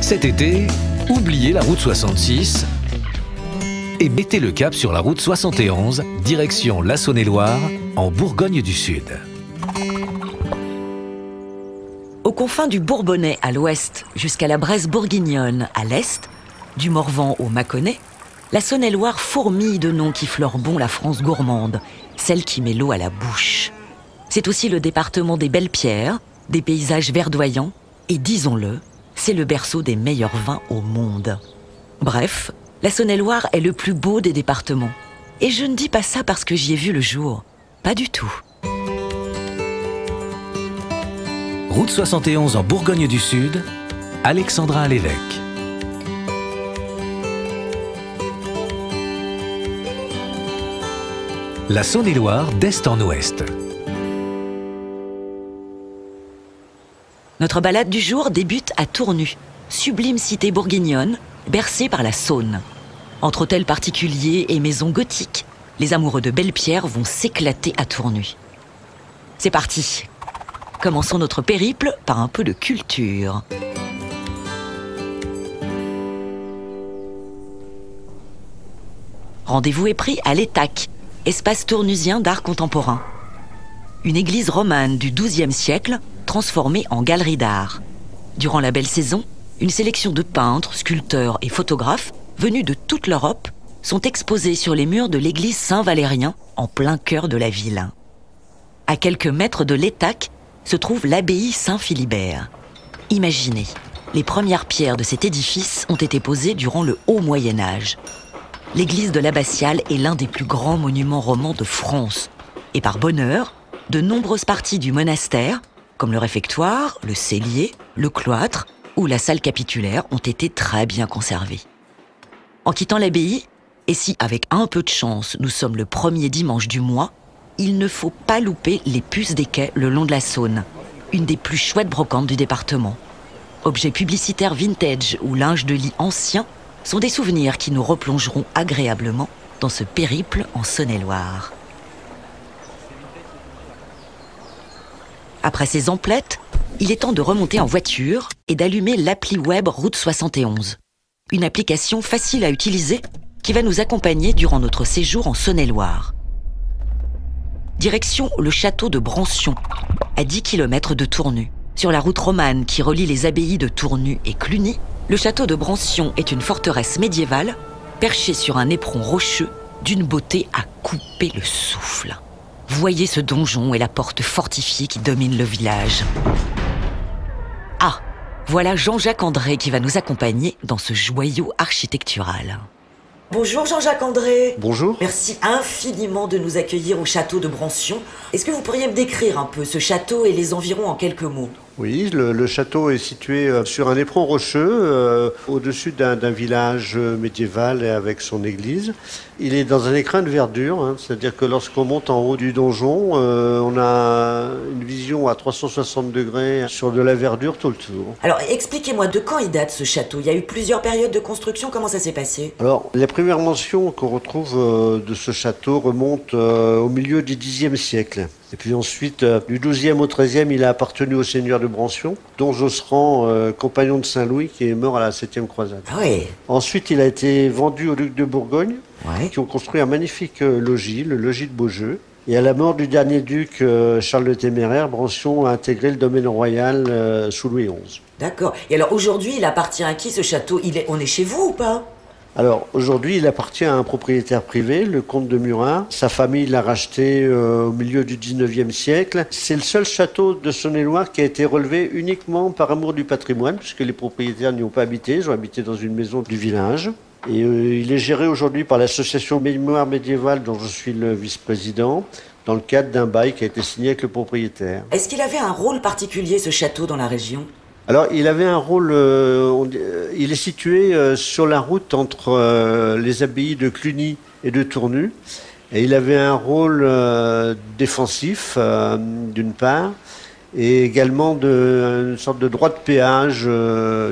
Cet été, oubliez la route 66 et mettez le cap sur la route 71, direction la Saône-et-Loire, en Bourgogne du Sud. Aux confins du Bourbonnais à l'ouest jusqu'à la Bresse bourguignonne à l'est, du Morvan au Mâconnais, la Saône-et-Loire fourmille de noms qui fleurent bon la France gourmande, celle qui met l'eau à la bouche. C'est aussi le département des belles pierres, des paysages verdoyants et, disons-le, c'est le berceau des meilleurs vins au monde. Bref, la Saône-et-Loire est le plus beau des départements. Et je ne dis pas ça parce que j'y ai vu le jour. Pas du tout. Route 71 en Bourgogne du Sud, Alexandra Lévesque. La Saône-et-Loire d'est en ouest. Notre balade du jour débute à Tournu, sublime cité bourguignonne, bercée par la Saône. Entre hôtels particuliers et maisons gothiques, les amoureux de belles pierres vont s'éclater à Tournu. C'est parti. Commençons notre périple par un peu de culture. Rendez-vous est pris à l'Étaque, espace tournusien d'art contemporain. Une église romane du XIIe siècle transformée en galerie d'art. Durant la belle saison, une sélection de peintres, sculpteurs et photographes venus de toute l'Europe sont exposés sur les murs de l'église Saint-Valérien en plein cœur de la ville. À quelques mètres de l'Étaque se trouve l'abbaye Saint-Philibert. Imaginez, les premières pierres de cet édifice ont été posées durant le Haut Moyen-Âge. L'église de l'Abbatiale est l'un des plus grands monuments romans de France. Et par bonheur, de nombreuses parties du monastère, comme le réfectoire, le cellier, le cloître ou la salle capitulaire, ont été très bien conservées. En quittant l'abbaye, et si avec un peu de chance nous sommes le premier dimanche du mois, il ne faut pas louper les puces des quais le long de la Saône, une des plus chouettes brocantes du département. Objets publicitaires vintage ou linge de lit ancien sont des souvenirs qui nous replongeront agréablement dans ce périple en Saône-et-Loire. Après ces emplettes, il est temps de remonter en voiture et d'allumer l'appli web Route 71. Une application facile à utiliser qui va nous accompagner durant notre séjour en Saône-et-Loire. Direction le château de Brancion, à 10 km de Tournu. Sur la route romane qui relie les abbayes de Tournu et Cluny, le château de Brancion est une forteresse médiévale perchée sur un éperon rocheux d'une beauté à couper le souffle. Voyez ce donjon et la porte fortifiée qui domine le village. Ah, voilà Jean-Jacques André qui va nous accompagner dans ce joyau architectural. Bonjour Jean-Jacques André. Bonjour. Merci infiniment de nous accueillir au château de Brancion. Est-ce que vous pourriez me décrire un peu ce château et les environs en quelques mots ? Oui, le château est situé sur un éperon rocheux, au-dessus d'un village médiéval et avec son église. Il est dans un écrin de verdure, c'est-à-dire que lorsqu'on monte en haut du donjon, on a une vision à 360 degrés sur de la verdure tout le tour. Alors expliquez-moi, de quand il date ce château ? Il y a eu plusieurs périodes de construction, comment ça s'est passé ? Alors, la première mention qu'on retrouve de ce château remonte au milieu du Xe siècle. Et puis ensuite, du XIIe au XIIIe, il a appartenu au seigneur de Brancion, dont Josserand, compagnon de Saint-Louis, qui est mort à la 7e croisade. Ah oui. Ensuite, il a été vendu au duc de Bourgogne, Ouais. qui ont construit un magnifique logis, le logis de Beaujeu. Et à la mort du dernier duc, Charles le Téméraire, Brancion a intégré le domaine royal sous Louis XI. D'accord. Et alors aujourd'hui, il appartient à qui ce château ? On est chez vous ou pas ? Alors aujourd'hui, il appartient à un propriétaire privé, le comte de Murat. Sa famille l'a racheté au milieu du 19e siècle. C'est le seul château de Saône-et-Loire qui a été relevé uniquement par amour du patrimoine, puisque les propriétaires n'y ont pas habité, ils ont habité dans une maison du village. Et il est géré aujourd'hui par l'association Mémoire médiévale dont je suis le vice-président, dans le cadre d'un bail qui a été signé avec le propriétaire. Est-ce qu'il avait un rôle particulier, ce château, dans la région ? Alors, il avait un rôle. Il est situé sur la route entre les abbayes de Cluny et de Tournu. Et il avait un rôle défensif, d'une part, et également une sorte de droit de péage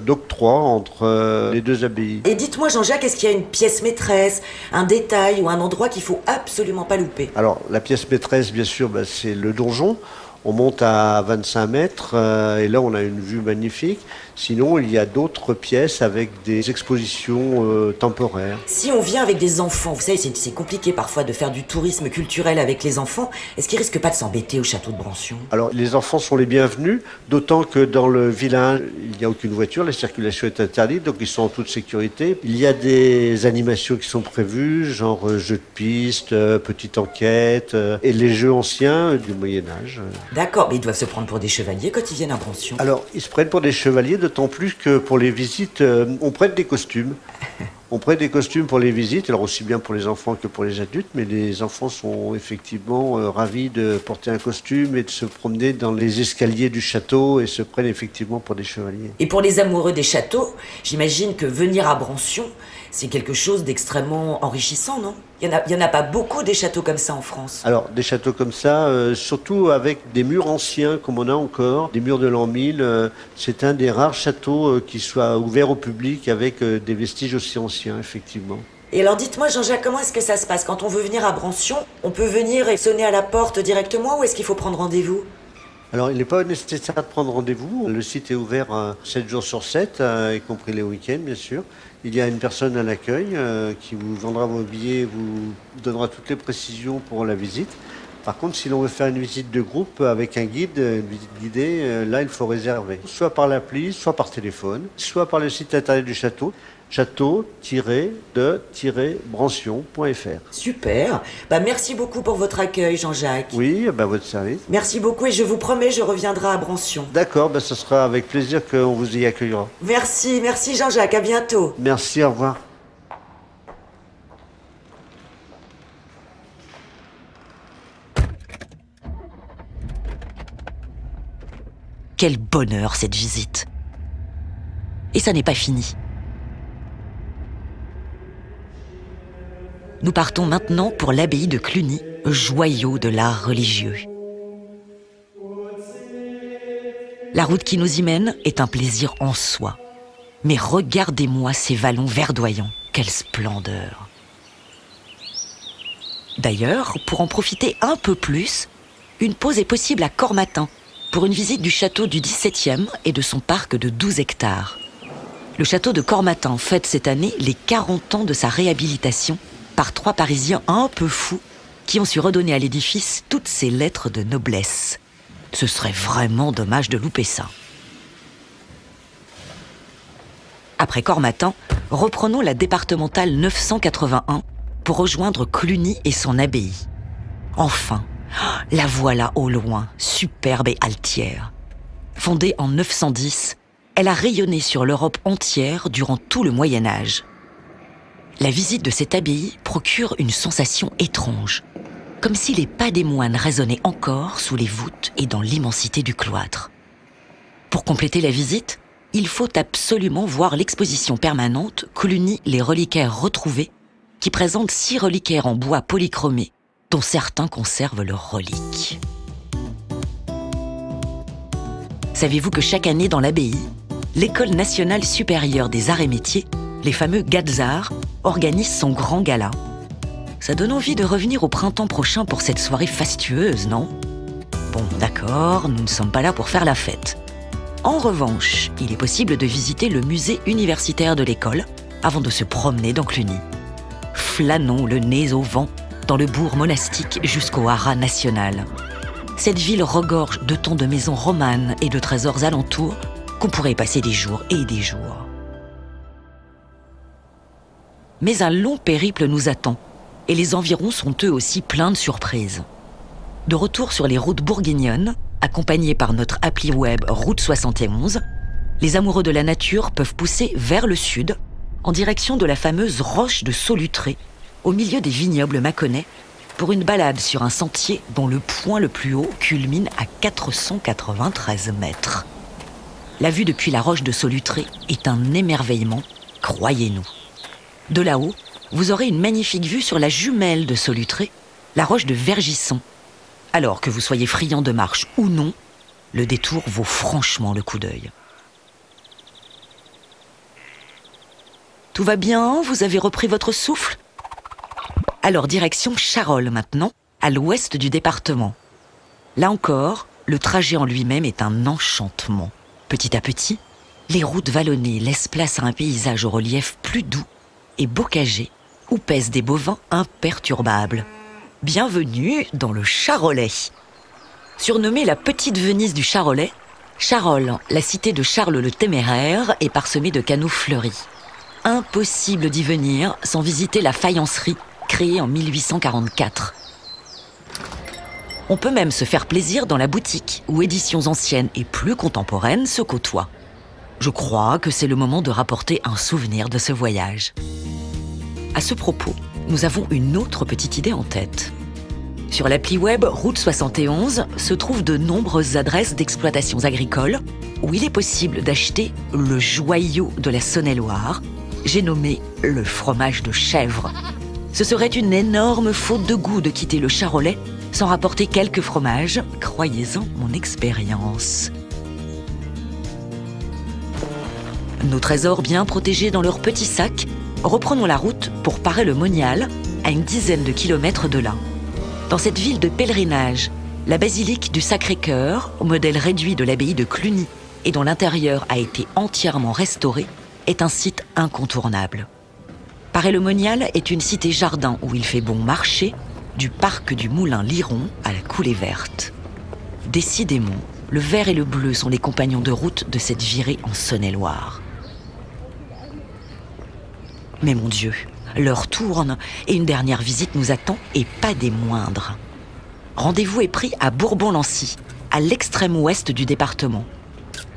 d'octroi entre les deux abbayes. Et dites-moi, Jean-Jacques, est-ce qu'il y a une pièce maîtresse, un détail ou un endroit qu'il faut absolument pas louper ? Alors, la pièce maîtresse, bien sûr, c'est le donjon. On monte à 25 mètres et là on a une vue magnifique. Sinon, il y a d'autres pièces avec des expositions temporaires. Si on vient avec des enfants, vous savez, c'est compliqué parfois de faire du tourisme culturel avec les enfants. Est-ce qu'ils risquent pas de s'embêter au château de Brancion? Alors, les enfants sont les bienvenus, d'autant que dans le village, il n'y a aucune voiture, la circulation est interdite, donc ils sont en toute sécurité. Il y a des animations qui sont prévues, genre jeux de piste, petite enquête, et les jeux anciens du Moyen-Âge. D'accord, mais ils doivent se prendre pour des chevaliers quand ils viennent à Brancion. Alors, ils se prennent pour des chevaliers, d'autant plus que pour les visites, on prête des costumes. On prête des costumes pour les visites, alors aussi bien pour les enfants que pour les adultes, mais les enfants sont effectivement ravis de porter un costume et de se promener dans les escaliers du château et se prennent effectivement pour des chevaliers. Et pour les amoureux des châteaux, j'imagine que venir à Brancion, c'est quelque chose d'extrêmement enrichissant, non? Il y en a pas beaucoup des châteaux comme ça en France. Alors, des châteaux comme ça, surtout avec des murs anciens comme on a encore, des murs de l'an 1000, c'est un des rares châteaux qui soit ouvert au public avec des vestiges aussi anciens, effectivement. Et alors dites-moi Jean-Jacques, comment est-ce que ça se passe? Quand on veut venir à Brancion, on peut venir et sonner à la porte directement ou est-ce qu'il faut prendre rendez-vous? Alors, il n'est pas nécessaire de prendre rendez-vous. Le site est ouvert 7 jours sur 7, y compris les week-ends, bien sûr. Il y a une personne à l'accueil qui vous vendra vos billets, vous donnera toutes les précisions pour la visite. Par contre, si l'on veut faire une visite de groupe avec un guide, une visite guidée, là, il faut réserver. Soit par l'appli, soit par téléphone, soit par le site internet du château. château-de-brancion.fr. Super. Merci beaucoup pour votre accueil, Jean-Jacques. Oui, votre service. Merci beaucoup et je vous promets, je reviendrai à Brancion. D'accord, ce sera avec plaisir qu'on vous y accueillera. Merci Jean-Jacques, à bientôt. Merci, au revoir. Quel bonheur cette visite. Et ça n'est pas fini. Nous partons maintenant pour l'abbaye de Cluny, joyau de l'art religieux. La route qui nous y mène est un plaisir en soi. Mais regardez-moi ces vallons verdoyants, quelle splendeur! D'ailleurs, pour en profiter un peu plus, une pause est possible à Cormatin pour une visite du château du XVIIe et de son parc de 12 hectares. Le château de Cormatin fête cette année les 40 ans de sa réhabilitation par 3 Parisiens un peu fous qui ont su redonner à l'édifice toutes ses lettres de noblesse. Ce serait vraiment dommage de louper ça. Après Cormatin, reprenons la départementale 981 pour rejoindre Cluny et son abbaye. Enfin, la voilà au loin, superbe et altière. Fondée en 910, elle a rayonné sur l'Europe entière durant tout le Moyen-Âge. La visite de cette abbaye procure une sensation étrange, comme si les pas des moines résonnaient encore sous les voûtes et dans l'immensité du cloître. Pour compléter la visite, il faut absolument voir l'exposition permanente Cluny les reliquaires retrouvés, qui présente 6 reliquaires en bois polychromé, dont certains conservent leurs reliques. Savez-vous que chaque année dans l'abbaye, l'École nationale supérieure des arts et métiers, les fameux Gadzarts, organise son grand gala? Ça donne envie de revenir au printemps prochain pour cette soirée fastueuse, non? Bon, d'accord, nous ne sommes pas là pour faire la fête. En revanche, il est possible de visiter le musée universitaire de l'école avant de se promener dans Cluny. Flânons le nez au vent dans le bourg monastique jusqu'au Haras national. Cette ville regorge de tons de maisons romanes et de trésors alentours qu'on pourrait passer des jours et des jours. Mais un long périple nous attend et les environs sont eux aussi pleins de surprises. De retour sur les routes bourguignonnes, accompagnés par notre appli web Route 71, les amoureux de la nature peuvent pousser vers le sud, en direction de la fameuse roche de Solutré, au milieu des vignobles mâconnais, pour une balade sur un sentier dont le point le plus haut culmine à 493 mètres. La vue depuis la roche de Solutré est un émerveillement, croyez-nous. De là-haut, vous aurez une magnifique vue sur la jumelle de Solutré, la roche de Vergisson. Alors que vous soyez friand de marche ou non, le détour vaut franchement le coup d'œil. Tout va bien? Vous avez repris votre souffle? Alors direction Charolles maintenant, à l'ouest du département. Là encore, le trajet en lui-même est un enchantement. Petit à petit, les routes vallonnées laissent place à un paysage au relief plus doux et bocagé, où pèsent des bovins imperturbables. Bienvenue dans le Charolais. Surnommée la petite Venise du Charolais, Charolles, la cité de Charles le Téméraire, est parsemée de canaux fleuris. Impossible d'y venir sans visiter la faïencerie, créée en 1844. On peut même se faire plaisir dans la boutique, où éditions anciennes et plus contemporaines se côtoient. Je crois que c'est le moment de rapporter un souvenir de ce voyage. À ce propos, nous avons une autre petite idée en tête. Sur l'appli web Route 71 se trouvent de nombreuses adresses d'exploitations agricoles où il est possible d'acheter le joyau de la Saône-et-Loire, j'ai nommé le fromage de chèvre. Ce serait une énorme faute de goût de quitter le Charolais sans rapporter quelques fromages, croyez-en mon expérience. Nos trésors bien protégés dans leurs petits sacs, reprenons la route pour Paray-le-Monial, à une dizaine de kilomètres de là. Dans cette ville de pèlerinage, la basilique du Sacré-Cœur, au modèle réduit de l'abbaye de Cluny et dont l'intérieur a été entièrement restauré, est un site incontournable. Paray-le-Monial est une cité-jardin où il fait bon marcher, du parc du Moulin Liron à la Coulée Verte. Décidément, le vert et le bleu sont les compagnons de route de cette virée en Saône-et-Loire. Mais mon Dieu, l'heure tourne et une dernière visite nous attend et pas des moindres. Rendez-vous est pris à Bourbon-Lancy, à l'extrême ouest du département.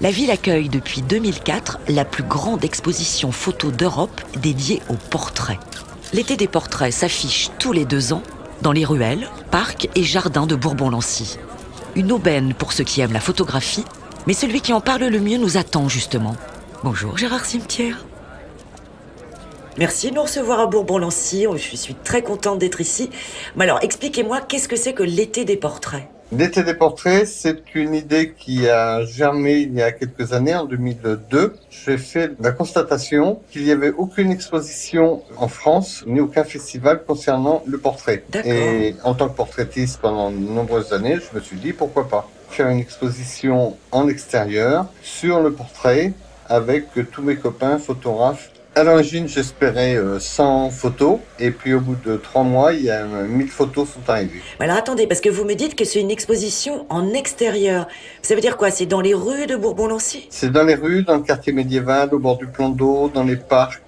La ville accueille depuis 2004 la plus grande exposition photo d'Europe dédiée aux portraits. L'été des portraits s'affiche tous les 2 ans dans les ruelles, parcs et jardins de Bourbon-Lancy. Une aubaine pour ceux qui aiment la photographie, mais celui qui en parle le mieux nous attend justement. Bonjour Gérard Cimetière. Merci de nous recevoir à Bourbon-Lancy, je suis très contente d'être ici. Mais alors, expliquez-moi, qu'est-ce que c'est que l'été des portraits ? L'été des portraits, c'est une idée qui a germé il y a quelques années, en 2002. J'ai fait la constatation qu'il n'y avait aucune exposition en France, ni aucun festival concernant le portrait. D'accord. Et en tant que portraitiste pendant de nombreuses années, je me suis dit pourquoi pas faire une exposition en extérieur sur le portrait avec tous mes copains photographes. À l'origine, j'espérais 100 photos, et puis au bout de 3 mois, il y a 1000 photos sont arrivées. Alors attendez, parce que vous me dites que c'est une exposition en extérieur. Ça veut dire quoi ? C'est dans les rues de Bourbon-Lancy ? C'est dans les rues, dans le quartier médiéval, au bord du plan d'eau, dans les parcs.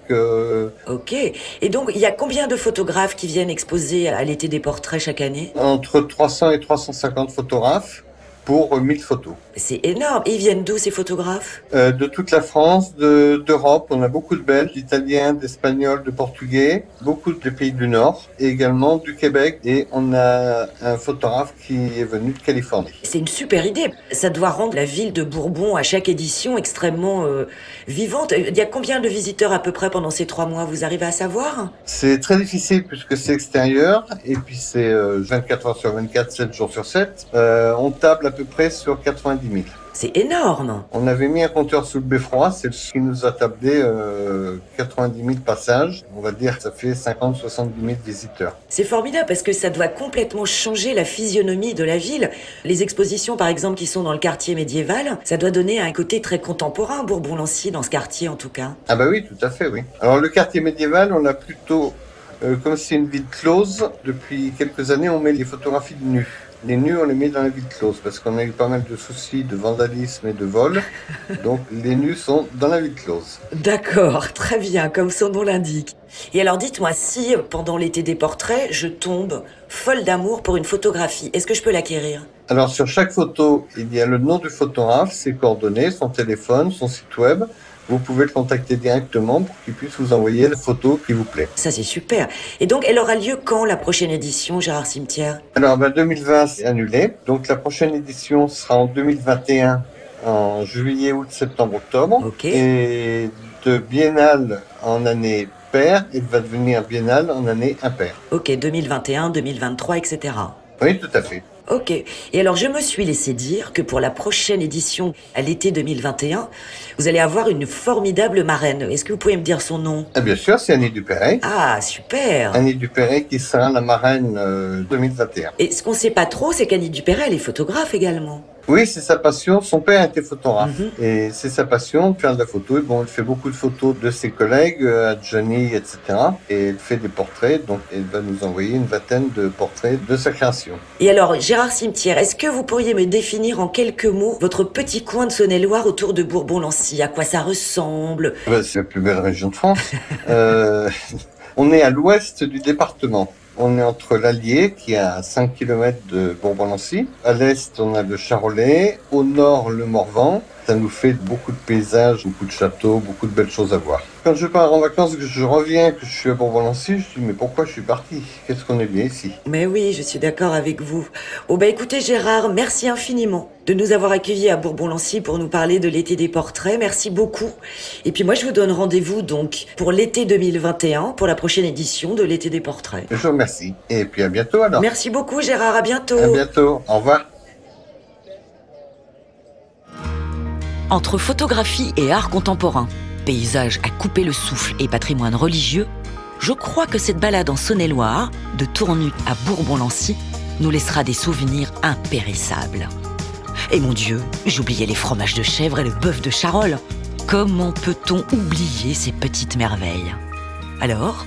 Ok. Et donc, il y a combien de photographes qui viennent exposer à l'été des portraits chaque année ? Entre 300 et 350 photographes pour 1000 photos. C'est énorme. Et ils viennent d'où, ces photographes ? De toute la France, d'Europe. On a beaucoup de Belges, d'Italiens, d'Espagnols, de Portugais, beaucoup de pays du Nord, et également du Québec. Et on a un photographe qui est venu de Californie. C'est une super idée. Ça doit rendre la ville de Bourbon, à chaque édition, extrêmement vivante. Il y a combien de visiteurs à peu près pendant ces 3 mois ? Vous arrivez à savoir ? C'est très difficile puisque c'est extérieur, et puis c'est 24 heures sur 24, 7 jours sur 7. On table à peu près sur 90 000. C'est énorme. On avait mis un compteur sous le beffroi, c'est ce qui nous a tablé 90 000 passages. On va dire que ça fait 50-70 000 visiteurs. C'est formidable parce que ça doit complètement changer la physionomie de la ville. Les expositions, par exemple, qui sont dans le quartier médiéval, ça doit donner un côté très contemporain, Bourbon-Lancy, dans ce quartier en tout cas. Ah bah oui, tout à fait, oui. Alors le quartier médiéval, on a plutôt, comme c'est une ville close, depuis quelques années, on met les photographies de nus. Les nus, on les met dans la ville close parce qu'on a eu pas mal de soucis de vandalisme et de vol. Donc, les nus sont dans la ville close. D'accord, très bien, comme son nom l'indique. Et alors, dites-moi, si pendant l'été des portraits, je tombe folle d'amour pour une photographie, est-ce que je peux l'acquérir ? Alors, sur chaque photo, il y a le nom du photographe, ses coordonnées, son téléphone, son site web. Vous pouvez le contacter directement pour qu'il puisse vous envoyer la photo qui vous plaît. Ça, c'est super. Et donc, elle aura lieu quand, la prochaine édition, Gérard Cimetière ? Alors, 2020, c'est annulé. Donc, la prochaine édition sera en 2021, en juillet, août, septembre, octobre. Ok. Et de biennale en année paire, elle va devenir biennale en année impaire. Ok, 2021, 2023, etc. Oui, tout à fait. Ok. Et alors, je me suis laissé dire que pour la prochaine édition, à l'été 2021, vous allez avoir une formidable marraine. Est-ce que vous pouvez me dire son nom ? Et bien sûr, c'est Annie Dupéret. Ah, super. Annie Dupéret qui sera la marraine 2021. Et ce qu'on ne sait pas trop, c'est qu'Annie Dupéret, elle est photographe également. Oui, c'est sa passion. Son père était photographe et c'est sa passion de faire de la photo. Et bon, il fait beaucoup de photos de ses collègues, à Johnny, etc. Et il fait des portraits, donc il va nous envoyer une vingtaine de portraits de sa création. Et alors, Gérard Cimetière, est-ce que vous pourriez me définir en quelques mots votre petit coin de Saône-et-Loire autour de Bourbon-Lancy? À quoi ça ressemble? C'est la plus belle région de France. On est à l'ouest du département. On est entre l'Allier, qui est à 5 km de Bourbon-Lancy. À l'est, on a le Charolais. Au nord, le Morvan. Ça nous fait beaucoup de paysages, beaucoup de châteaux, beaucoup de belles choses à voir. Quand je pars en vacances, que je reviens, que je suis à Bourbon-Lancy, je dis mais pourquoi je suis parti? Qu'est-ce qu'on est bien ici? Mais oui, je suis d'accord avec vous. Oh bah écoutez Gérard, merci infiniment de nous avoir accueillis à Bourbon-Lancy pour nous parler de l'été des portraits. Merci beaucoup. Et puis moi je vous donne rendez-vous donc pour l'été 2021, pour la prochaine édition de l'été des portraits. Je vous remercie. Et puis à bientôt alors. Merci beaucoup Gérard, à bientôt. À bientôt, au revoir. Entre photographie et art contemporain, paysage à couper le souffle et patrimoine religieux, je crois que cette balade en Saône-et-Loire, de Tournu à Bourbon-Lancy, nous laissera des souvenirs impérissables. Et mon Dieu, j'oubliais les fromages de chèvre et le bœuf de Charolles. Comment peut-on oublier ces petites merveilles? Alors,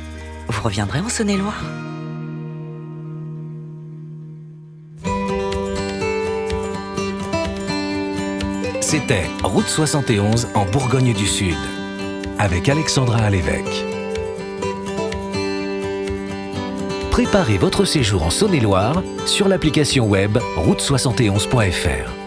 vous reviendrez en Saône-et-Loire? C'était Route 71 en Bourgogne du Sud, avec Alexandra Alévêque. Préparez votre séjour en Saône-et-Loire sur l'application web route71.fr.